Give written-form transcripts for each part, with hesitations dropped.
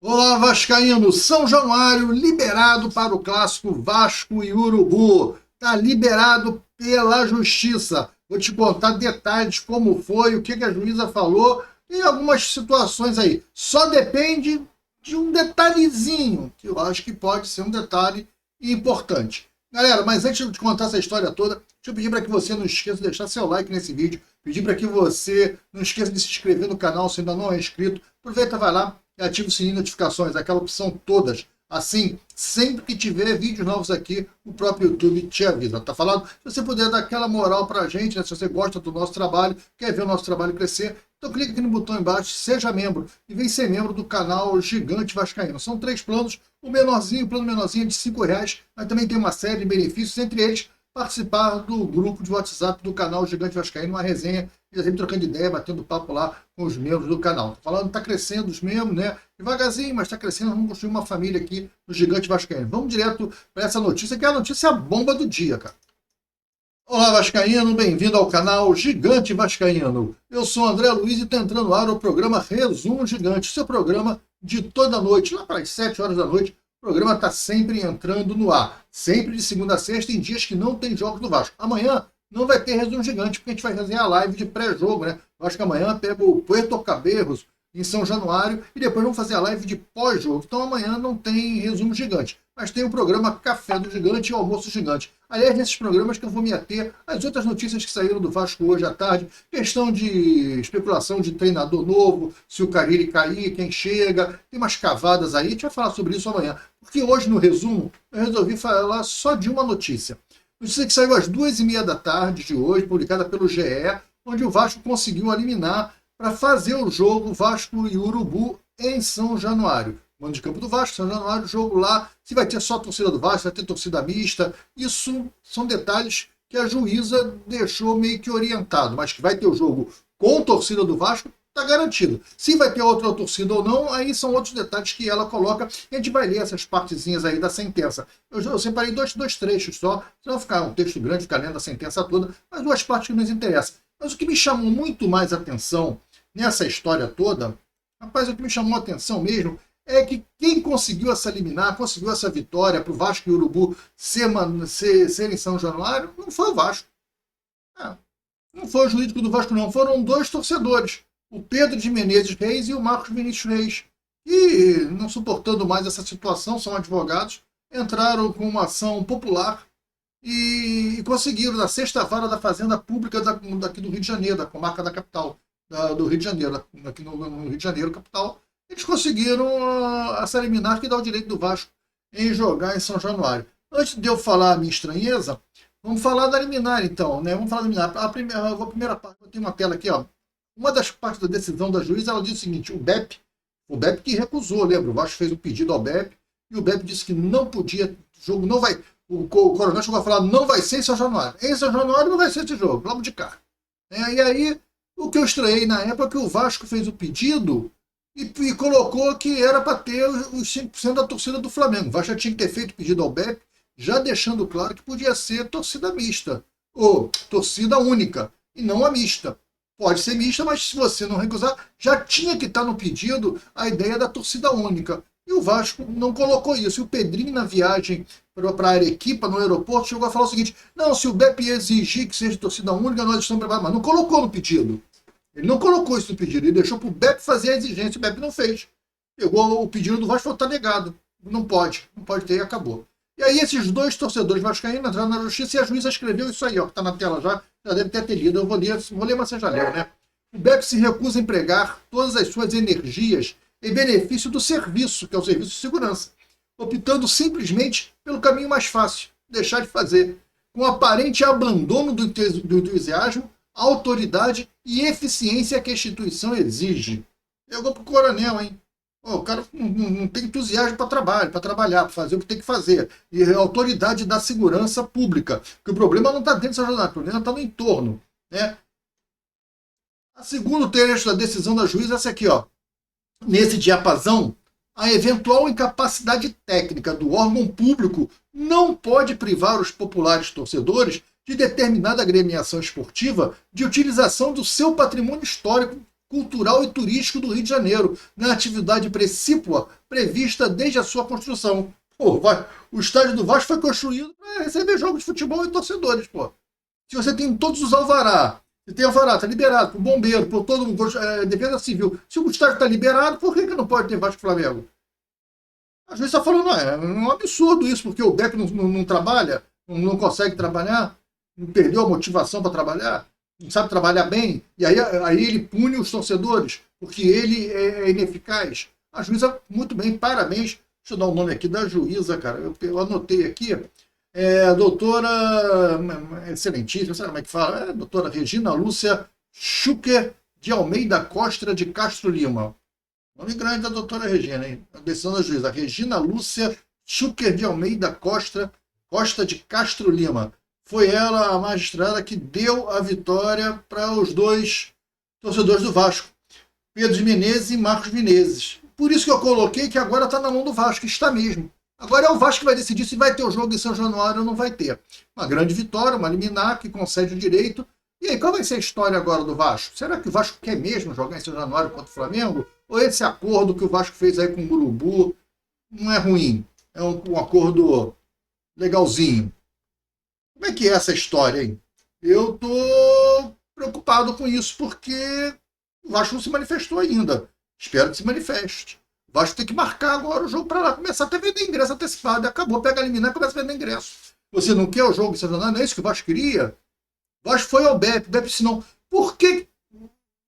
Olá, Vascaíno! São Januário liberado para o clássico Vasco e Urubu. Está liberado pela Justiça. Vou te contar detalhes, como foi, o que a juíza falou e algumas situações aí. Só depende de um detalhezinho, que eu acho que pode ser um detalhe importante. Galera, mas antes de contar essa história toda, deixa eu pedir para que você não esqueça de deixar seu like nesse vídeo, pedir para que você não esqueça de se inscrever no canal se ainda não é inscrito. Aproveita, vai lá e ativa o sininho de notificações, aquela opção todas. Assim, sempre que tiver vídeos novos aqui, o próprio YouTube te avisa. Tá falando? Se você puder dar aquela moral pra gente, né? Se você gosta do nosso trabalho, quer ver o nosso trabalho crescer, então clica aqui no botão embaixo, seja membro e vem ser membro do canal Gigante Vascaíno. São 3 planos, o plano menorzinho é de R$5, mas também tem uma série de benefícios, entre eles participar do grupo de WhatsApp do canal Gigante Vascaíno, uma resenha, e sempre trocando ideia, batendo papo lá com os membros do canal. Tô falando, tá crescendo os membros, né? Devagarzinho, mas tá crescendo, vamos construir uma família aqui no Gigante Vascaíno. Vamos direto para essa notícia, que é a notícia bomba do dia, cara. Olá, Vascaíno, bem-vindo ao canal Gigante Vascaíno. Eu sou André Luiz e está entrando no ar o programa Resumo Gigante, seu programa de toda noite, lá para as 7 horas da noite. O programa está sempre entrando no ar, sempre de segunda a sexta, em dias que não tem jogos do Vasco. Amanhã não vai ter Resumo Gigante, porque a gente vai fazer a live de pré-jogo, né? O Vasco amanhã pega o Puerto Cabellos em São Januário e depois vamos fazer a live de pós-jogo. Então amanhã não tem Resumo Gigante, mas tem o programa Café do Gigante e Almoço Gigante. Aliás, nesses programas que eu vou me ater às outras notícias que saíram do Vasco hoje à tarde, questão de especulação de treinador novo, se o Carille cair, quem chega, tem umas cavadas aí, a gente vai falar sobre isso amanhã. Porque hoje, no resumo, eu resolvi falar só de uma notícia. Notícia que saiu às 2h30 da tarde de hoje, publicada pelo GE, onde o Vasco conseguiu eliminar para fazer o jogo Vasco e Urubu em São Januário. Mano de campo do Vasco, São Januário, jogo lá, se vai ter só a torcida do Vasco, vai ter torcida mista, isso são detalhes que a juíza deixou meio que orientado, mas que vai ter o jogo com torcida do Vasco, está garantido. Se vai ter outra torcida ou não, aí são outros detalhes que ela coloca, e a gente vai ler essas partezinhas aí da sentença. Eu separei dois trechos só, senão vai ficar um texto grande, ficar lendo a sentença toda, mas duas partes que nos interessam. Mas o que me chamou muito mais atenção nessa história toda, rapaz, o que me chamou a atenção mesmo, é que quem conseguiu essa liminar, conseguiu essa vitória para o Vasco e o Urubu ser em São Januário, não foi o Vasco. Não foi o jurídico do Vasco, não. Foram dois torcedores, o Pedro de Menezes Reis e o Marcos Vinícius Reis. E, não suportando mais essa situação, são advogados, entraram com uma ação popular e conseguiram, na sexta vara da Fazenda Pública daqui do Rio de Janeiro, da comarca da capital, do Rio de Janeiro, aqui no Rio de Janeiro, capital, eles conseguiram essa liminar que dá o direito do Vasco em jogar em São Januário. Antes de eu falar a minha estranheza, vamos falar da liminar, então, né? Vamos falar da liminar. A primeira parte, eu tenho uma tela aqui, ó. Uma das partes da decisão da juíza, ela diz o seguinte: o BEP que recusou, lembra? O Vasco fez um pedido ao BEP e o BEP disse que não podia, o jogo não vai. O coronel chegou a falar, não vai ser em São Januário. Em São Januário não vai ser esse jogo, logo de cá. E aí, o que eu estranhei na época é que o Vasco fez o pedido e colocou que era para ter os 5% da torcida do Flamengo. O Vasco já tinha que ter feito pedido ao BEP, já deixando claro que podia ser torcida mista, ou torcida única, e não a mista. Pode ser mista, mas se você não recusar, já tinha que estar no pedido a ideia da torcida única. E o Vasco não colocou isso. E o Pedrinho, na viagem para Arequipa, no aeroporto, chegou a falar o seguinte: não, se o BEP exigir que seja torcida única, nós estamos preparados. Mas não colocou no pedido. Ele não colocou isso no pedido, ele deixou para o BEP fazer a exigência, o BEP não fez. Pegou o pedido do Vasco e falou, está negado. Não pode ter e acabou. E aí esses dois torcedores vascaínos entraram na justiça e a juíza escreveu isso aí, ó, que está na tela já deve ter lido, eu vou ler, mas você já leu, né? O BEP se recusa a empregar todas as suas energias em benefício do serviço, que é o serviço de segurança, optando simplesmente pelo caminho mais fácil, deixar de fazer, com aparente abandono do entusiasmo, autoridade e eficiência que a instituição exige. Eu vou pro coronel, hein? O cara não tem entusiasmo para trabalhar, para fazer o que tem que fazer. E a autoridade da segurança pública. Porque o problema não está dentro dessa jornada, o problema está no entorno. Né? A segundo trecho da decisão da juíza é essa aqui, ó. Nesse diapasão, a eventual incapacidade técnica do órgão público não pode privar os populares torcedores de determinada agremiação esportiva de utilização do seu patrimônio histórico cultural e turístico do Rio de Janeiro, na atividade precípua prevista desde a sua construção. Pô, o estádio do Vasco foi construído para receber jogos de futebol e torcedores, pô. Se você tem todos os alvará, você tem alvará, está liberado por bombeiro, por todo mundo, defesa civil. Se o estádio está liberado, por que não pode ter Vasco e Flamengo? A juiz está falando, é um absurdo isso, porque o BEP não trabalha, não consegue trabalhar, não perdeu a motivação para trabalhar, não sabe trabalhar bem, e aí ele pune os torcedores, porque ele é ineficaz. A juíza, muito bem, parabéns. Deixa eu dar o nome aqui da juíza, cara. Eu anotei aqui. A doutora, excelentíssima, sabe como é que fala? É a doutora Regina Lúcia Schucker de Almeida Costa de Castro Lima. Nome grande da doutora Regina, hein? A decisão da juíza. Regina Lúcia Schucker de Almeida Costa de Castro Lima. Foi ela, a magistrada, que deu a vitória para os dois torcedores do Vasco, Pedro de Menezes e Marcos Menezes. Por isso que eu coloquei que agora está na mão do Vasco, está mesmo. Agora é o Vasco que vai decidir se vai ter o jogo em São Januário ou não vai ter. Uma grande vitória, uma liminar que concede o direito. E aí, qual vai ser a história agora do Vasco? Será que o Vasco quer mesmo jogar em São Januário contra o Flamengo? Ou esse acordo que o Vasco fez aí com o Urubu não é ruim? É um acordo legalzinho. Como é que é essa história, hein? Eu tô preocupado com isso, porque o Vasco não se manifestou ainda. Espero que se manifeste. O Vasco tem que marcar agora o jogo para lá começar a vender ingresso antecipado. E acabou, pega a liminar e começa a vender ingresso. Você não quer o jogo em São Januário? Não é isso que o Vasco queria? O Vasco foi ao BEP. O BEP disse não. Por que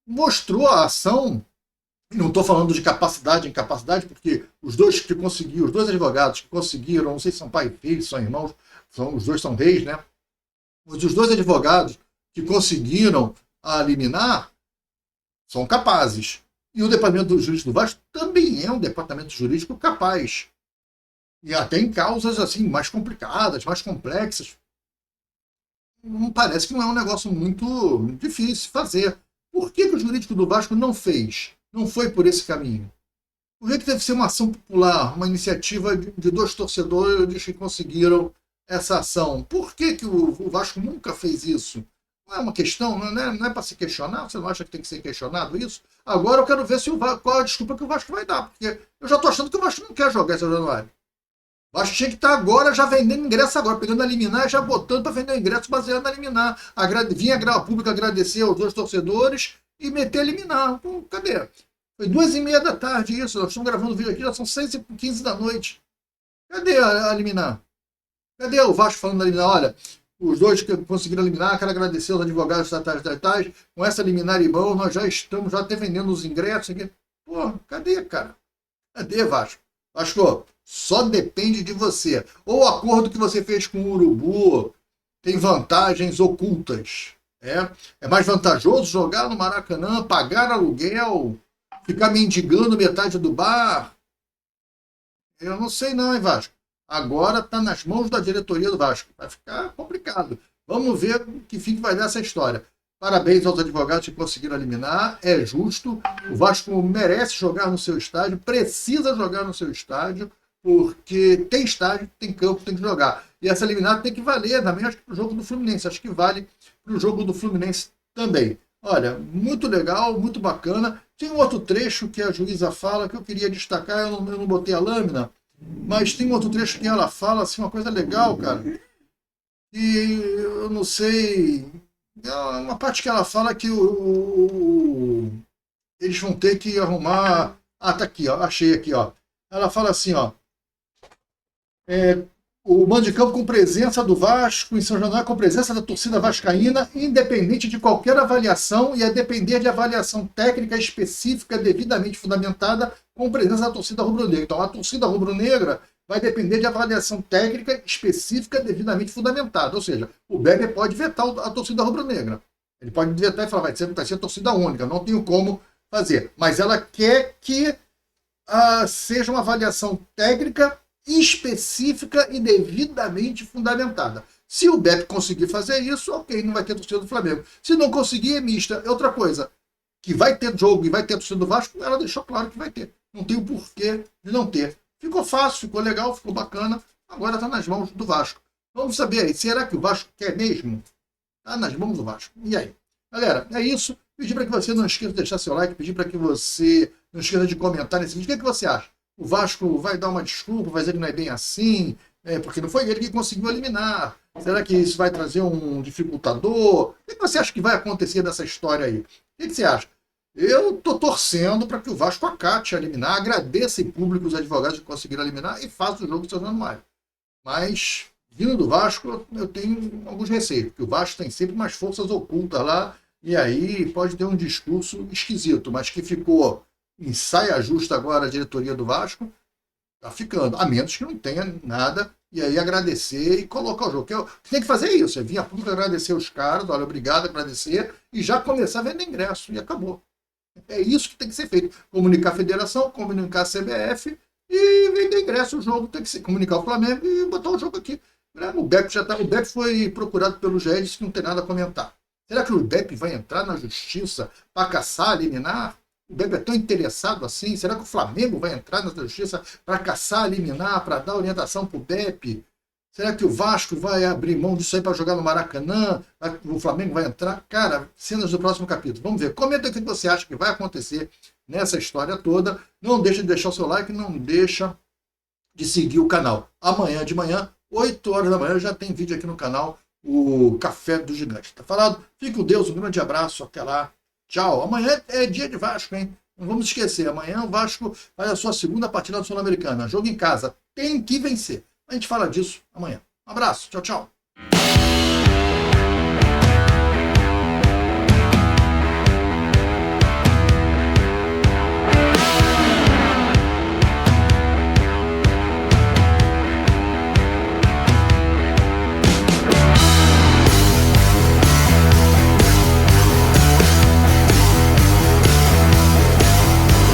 mostrou a ação? Não estou falando de capacidade e incapacidade, porque os dois que conseguiram, os dois advogados que conseguiram, não sei se são pai e filho, são irmãos, os dois são reis, né? Mas os dois advogados que conseguiram a liminar são capazes. E o departamento jurídico do Vasco também é um departamento jurídico capaz. E até em causas assim mais complicadas, mais complexas. Parece que não é um negócio muito difícil de fazer. Por que o jurídico do Vasco não fez? Não foi por esse caminho? Por que deve ser uma ação popular, uma iniciativa de dois torcedores que conseguiram essa ação? Por que o Vasco nunca fez isso? Não é uma questão, não é para se questionar? Você não acha que tem que ser questionado isso? Agora eu quero ver qual a desculpa que o Vasco vai dar, porque eu já estou achando que o Vasco não quer jogar esse Januário. O Vasco tinha que estar agora já vendendo ingresso agora, pegando a liminar e já botando para vender o ingresso baseado na liminar. Vinha a grava pública agradecer aos dois torcedores e meter a liminar. Pô, cadê? Foi 2h30 da tarde isso, nós estamos gravando o vídeo aqui, já são 6h15 da noite. Cadê a liminar? Cadê o Vasco falando da liminar? Olha, os dois que conseguiram eliminar, quero agradecer aos advogados tais. Com essa liminar em mão, nós já estamos até vendendo os ingressos aqui. Pô, cadê, cara? Cadê, Vasco? Vasco, só depende de você. Ou o acordo que você fez com o Urubu tem vantagens ocultas. É mais vantajoso jogar no Maracanã, pagar aluguel, ficar mendigando metade do bar. Eu não sei não, hein, Vasco? Agora está nas mãos da diretoria do Vasco. Vai ficar complicado. Vamos ver que fim que vai dar essa história. Parabéns aos advogados que conseguiram eliminar. É justo. O Vasco merece jogar no seu estádio, precisa jogar no seu estádio, porque tem estádio, tem campo, tem que jogar. E essa eliminada tem que valer também, acho que para o jogo do Fluminense. Acho que vale para o jogo do Fluminense também. Olha, muito legal, muito bacana. Tem um outro trecho que a juíza fala que eu queria destacar, eu não botei a lâmina, mas tem um outro trecho que ela fala assim, uma coisa legal, cara. E eu não sei. É uma parte que ela fala que eles vão ter que arrumar. Ah, tá aqui, ó. Achei aqui, ó. Ela fala assim, ó. O mando de campo com presença do Vasco em São Januário, com presença da torcida vascaína, independente de qualquer avaliação e a depender de avaliação técnica específica devidamente fundamentada, com presença da torcida rubro-negra. Então, a torcida rubro-negra vai depender de avaliação técnica específica devidamente fundamentada. Ou seja, o Beber pode vetar a torcida rubro-negra. Ele pode vetar e falar, vai ser torcida única, não tenho como fazer. Mas ela quer que seja uma avaliação técnica específica e devidamente fundamentada. Se o BEP conseguir fazer isso, ok, não vai ter torcida do Flamengo. Se não conseguir, é mista. É outra coisa, que vai ter jogo e vai ter torcida do Vasco, ela deixou claro que vai ter. Não tem o porquê de não ter. Ficou fácil, ficou legal, ficou bacana. Agora está nas mãos do Vasco. Vamos saber aí, será que o Vasco quer mesmo? Está nas mãos do Vasco. E aí? Galera, é isso. Pedir para que você não esqueça de deixar seu like, pedir para que você não esqueça de comentar nesse vídeo. O que você acha? O Vasco vai dar uma desculpa, vai dizer que não é bem assim, porque não foi ele que conseguiu eliminar. Será que isso vai trazer um dificultador? O que você acha que vai acontecer nessa história aí? O que você acha? Eu estou torcendo para que o Vasco acate a eliminar, agradeça em público os advogados que conseguiram eliminar e faça o jogo do seu Januário. Mas, vindo do Vasco, eu tenho alguns receios, porque o Vasco tem sempre umas forças ocultas lá, e aí pode ter um discurso esquisito, mas que ficou em saia justa agora a diretoria do Vasco, tá ficando, a menos que não tenha nada, e aí agradecer e colocar o jogo. Que tem que fazer isso, é vir a público agradecer os caras, olha, obrigado, agradecer, e já começar a vender ingresso, e acabou. É isso que tem que ser feito. Comunicar a federação, comunicar a CBF e vender ingresso. O jogo tem que ser comunicar o Flamengo e botar o jogo aqui. O Beppe o Beppe foi procurado pelo GE e disse que não tem nada a comentar. Será que o Beppe vai entrar na justiça para caçar, eliminar? O Beppe é tão interessado assim? Será que o Flamengo vai entrar na justiça para caçar, eliminar, para dar orientação para o Beppe? Será que o Vasco vai abrir mão disso aí para jogar no Maracanã? O Flamengo vai entrar? Cara, cenas do próximo capítulo. Vamos ver. Comenta o que você acha que vai acontecer nessa história toda. Não deixa de deixar o seu like, não deixa de seguir o canal. Amanhã de manhã, 8 horas da manhã, já tem vídeo aqui no canal, o Café do Gigante. Tá falado? Fique com Deus, um grande abraço, até lá. Tchau. Amanhã é dia de Vasco, hein? Não vamos esquecer, amanhã o Vasco faz a sua segunda partida Sul-Americana. Jogo em casa. Tem que vencer. A gente fala disso amanhã. Um abraço. Tchau, tchau.